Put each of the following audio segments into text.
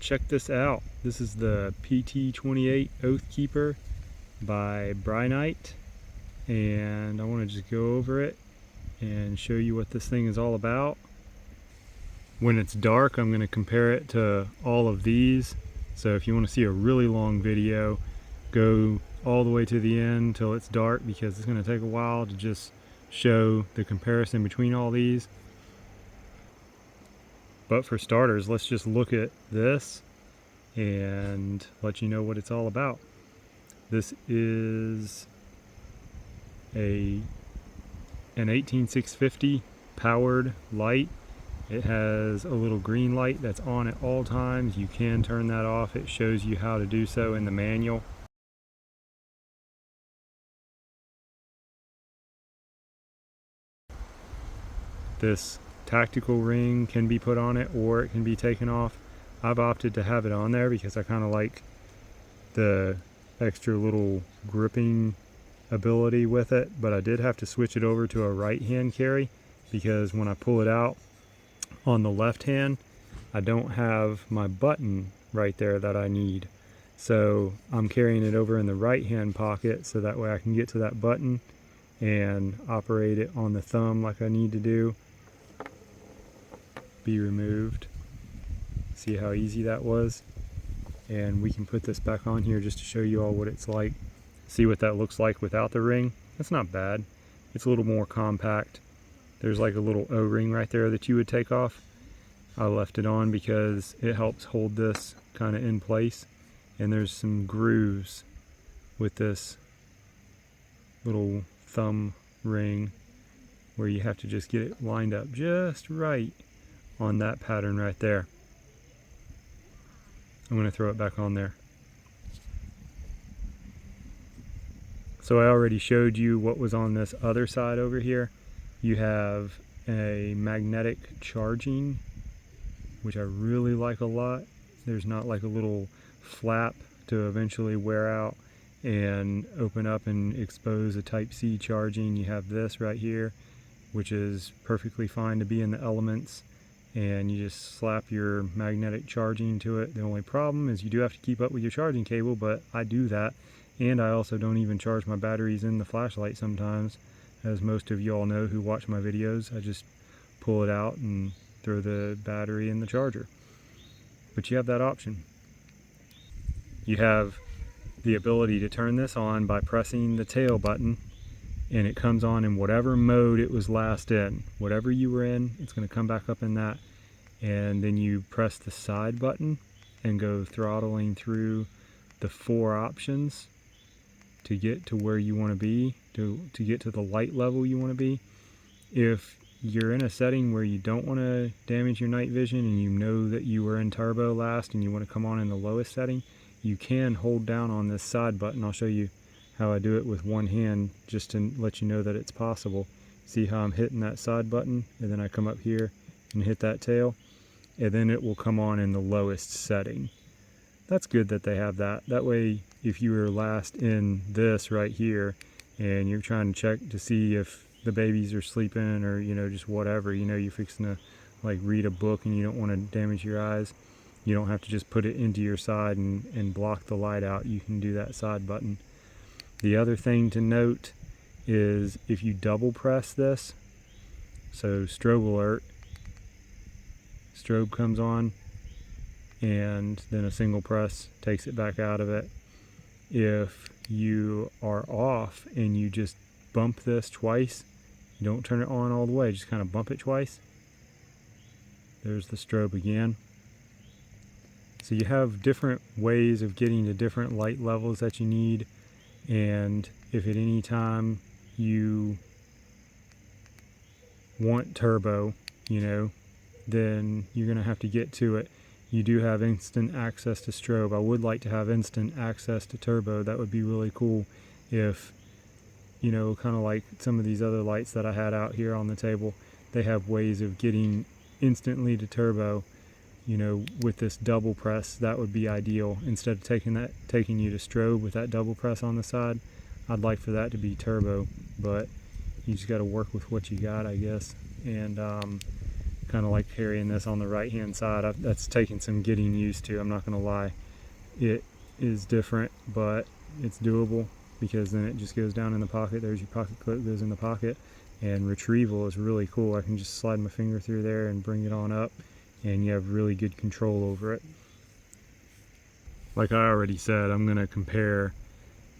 Check this out. This is the PT28 Oathkeeper by Brinyte, and I want to just go over it and show you what this thing is all about. When it's dark, I'm going to compare it to all of these. So if you want to see a really long video, go all the way to the end till it's dark, because it's going to take a while to just show the comparison between all these. But for starters, let's just look at this and let you know what it's all about. This is an 18650 powered light. It has a little green light that's on at all times. You can turn that off. It shows you how to do so in the manual. This tactical ring can be put on it, or it can be taken off. I've opted to have it on there because I kind of like the extra little gripping ability with it, but I did have to switch it over to a right hand carry, because when I pull it out on the left hand, I don't have my button right there that I need. So I'm carrying it over in the right hand pocket, so that way I can get to that button and operate it on the thumb like I need to do. Be removed. See how easy that was? And we can put this back on here just to show you all what it's like. See what that looks like without the ring. That's not bad. It's a little more compact. There's like a little O-ring right there that you would take off. I left it on because it helps hold this kind of in place. And there's some grooves with this little thumb ring where you have to just get it lined up just right on that pattern right there. I'm going to throw it back on there. So I already showed you what was on this other side over here. You have a magnetic charging, which I really like a lot. There's not like a little flap to eventually wear out and open up and expose a Type-C charging. You have this right here, which is perfectly fine to be in the elements, and you just slap your magnetic charging to it. The only problem is you do have to keep up with your charging cable, but I do that. And I also don't even charge my batteries in the flashlight sometimes. As most of you all know who watch my videos, I just pull it out and throw the battery in the charger. But you have that option. You have the ability to turn this on by pressing the tail button, and it comes on in whatever mode it was last in. Whatever you were in, it's going to come back up in that. And then you press the side button and go throttling through the 4 options to get to where you want to be, to get to the light level you want to be. If you're in a setting where you don't want to damage your night vision, and you know that you were in turbo last and you want to come on in the lowest setting, you can hold down on this side button. I'll show you how I do it with one hand just to let you know that it's possible. See how I'm hitting that side button, and then I come up here and hit that tail, and then it will come on in the lowest setting. That's good that they have that. That way, if you were last in this right here and you're trying to check to see if the babies are sleeping, or just whatever, you're fixing to like read a book and you don't want to damage your eyes, you don't have to just put it into your side and block the light out. You can do that side button. The other thing to note is if you double press this, so strobe alert, strobe comes on, and then a single press takes it back out of it. If you are off and you just bump this twice, you don't turn it on all the way, just kind of bump it twice. There's the strobe again. So you have different ways of getting to different light levels that you need. And if at any time you want turbo, then you're going to have to get to it. You do have instant access to strobe. I would like to have instant access to turbo. That would be really cool if, kind of like some of these other lights that I had out here on the table, they have ways of getting instantly to turbo. With this double press, that would be ideal. Instead of taking you to strobe with that double press on the side, I'd like for that to be turbo, but you just got to work with what you got, I guess. And kind kind of like carrying this on the right hand side. That's taking some getting used to, I'm not going to lie. It is different, but it's doable, because then it just goes down in the pocket. There's your pocket clip, goes in the pocket, and retrieval is really cool. I can just slide my finger through there and bring it on up, and you have really good control over it. Like I already said, I'm going to compare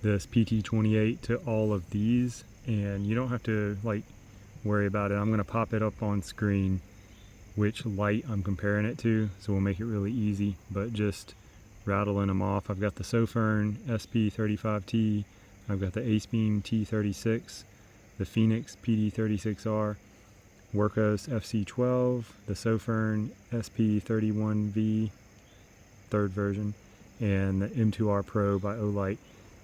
this PT28 to all of these, and you don't have to like worry about it. I'm going to pop it up on screen which light I'm comparing it to, so we'll make it really easy, but just rattling them off. I've got the Sofern SP35T, I've got the Acebeam T36, the Phoenix PD36R, Workos FC12, the Sofern SP31V, third version, and the M2R Pro by Olight.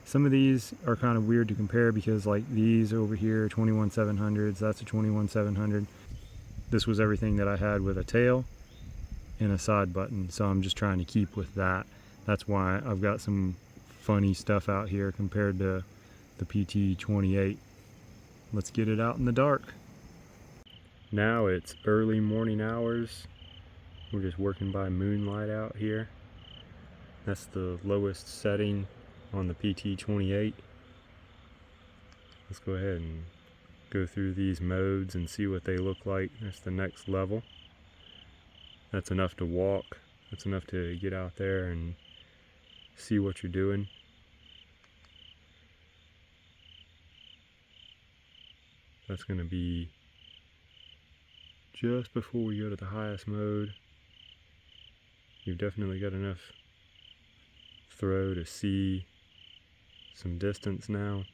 Some of these are kind of weird to compare, because like these over here, 21700s, that's a 21700. This was everything that I had with a tail and a side button, so I'm just trying to keep with that. That's why I've got some funny stuff out here compared to the PT28. Let's get it out in the dark. Now it's early morning hours. We're just working by moonlight out here. That's the lowest setting on the PT28. Let's go ahead and go through these modes and see what they look like. That's the next level. That's enough to walk. That's enough to get out there and see what you're doing. That's going to be just before we go to the highest mode. You've definitely got enough throw to see some distance now.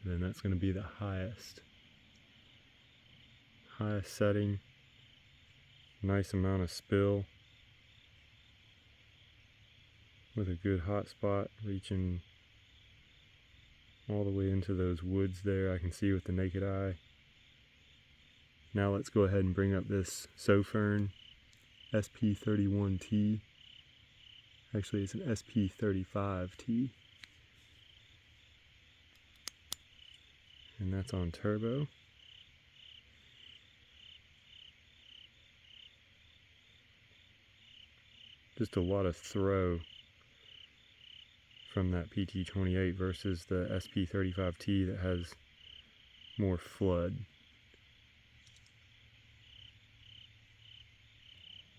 Then that's going to be the highest setting. Nice amount of spill with a good hot spot reaching all the way into those woods there. I can see with the naked eye. Now let's go ahead and bring up this Sofern SP31T. Actually, it's an SP35T. And that's on turbo. Just a lot of throw from that PT28 versus the SP35T that has more flood.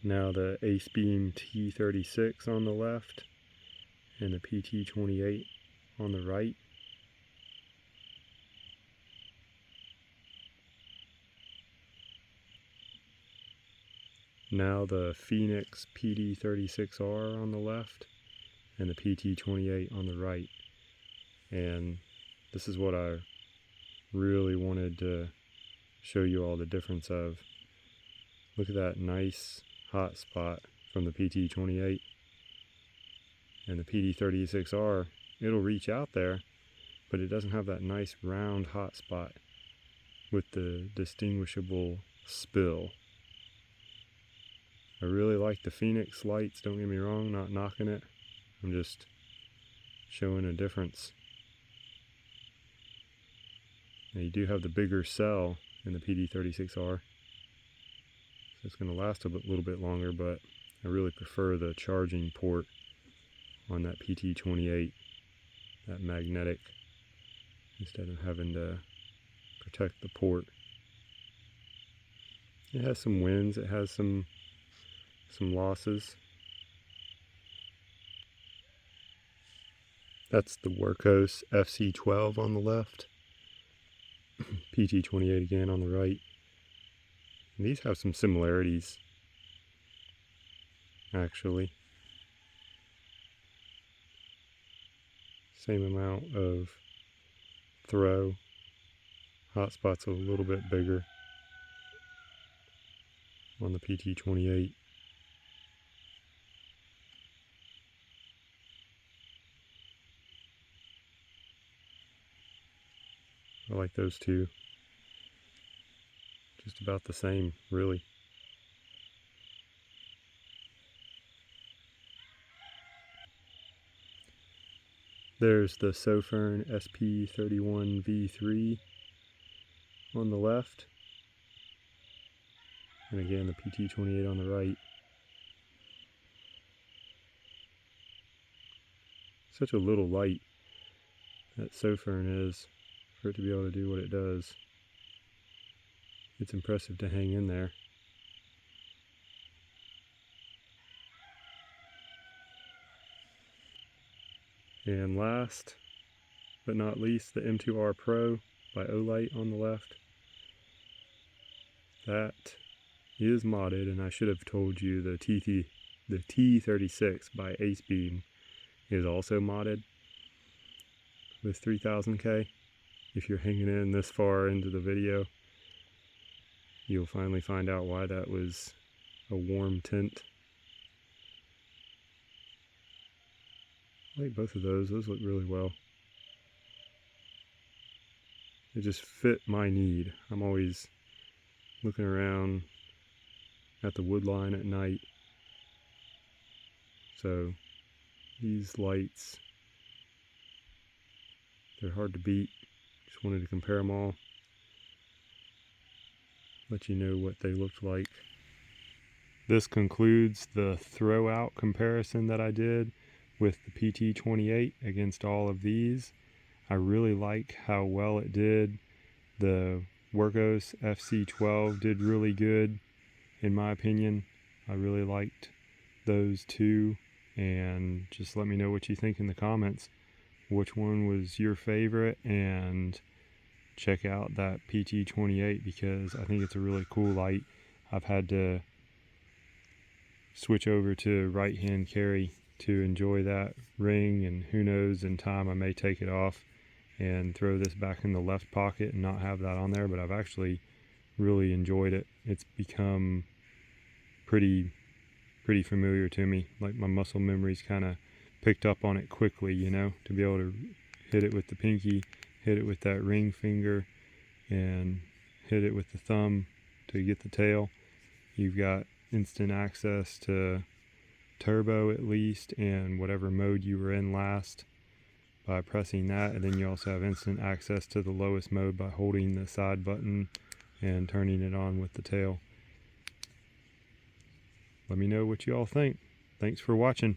Now the Acebeam T36 on the left and the PT28 on the right. Now the Phoenix PD36R on the left and the PT28 on the right. And this is what I really wanted to show you all the difference of. Look at that nice hot spot from the PT28 and the PD36R. It'll reach out there, but it doesn't have that nice round hot spot with the distinguishable spill. I really like the Phoenix lights, don't get me wrong, not knocking it. I'm just showing a difference. Now you do have the bigger cell in the PD36R, so it's going to last a little bit longer, but I really prefer the charging port on that PT28, that magnetic, instead of having to protect the port. It has some wins, it has some losses. That's the Workos FC12 on the left, PT28 again on the right. And these have some similarities, actually. Same amount of throw. Hotspot's a little bit bigger on the PT28. I like those two. Just about the same, really. There's the Sofern SP31V3 on the left, and again the PT28 on the right. Such a little light that Sofern is for it to be able to do what it does. It's impressive to hang in there. And last but not least, the M2R Pro by Olight on the left. That is modded, and I should have told you the T36 by Acebeam is also modded with 3000K. If you're hanging in this far into the video, you'll finally find out why that was a warm tint. I like both of those. Those look really well. They just fit my need. I'm always looking around at the wood line at night. So these lights, they're hard to beat. Just wanted to compare them all. Let you know what they looked like. This concludes the throwout comparison that I did with the PT28 against all of these. I really like how well it did. The Workos FC12 did really good in my opinion. I really liked those two, and just let me know what you think in the comments. Which one was your favorite, and check out that PT28 because I think it's a really cool light. I've had to switch over to right hand carry to enjoy that ring, and who knows, in time I may take it off and throw this back in the left pocket and not have that on there, but I've actually really enjoyed it. It's become pretty familiar to me. Like my muscle memory's kind of picked up on it quickly, you know, to be able to hit it with the pinky, hit it with that ring finger, and hit it with the thumb to get the tail. You've got instant access to turbo at least, and whatever mode you were in last by pressing that, and then you also have instant access to the lowest mode by holding the side button and turning it on with the tail. Let me know what you all think. Thanks for watching.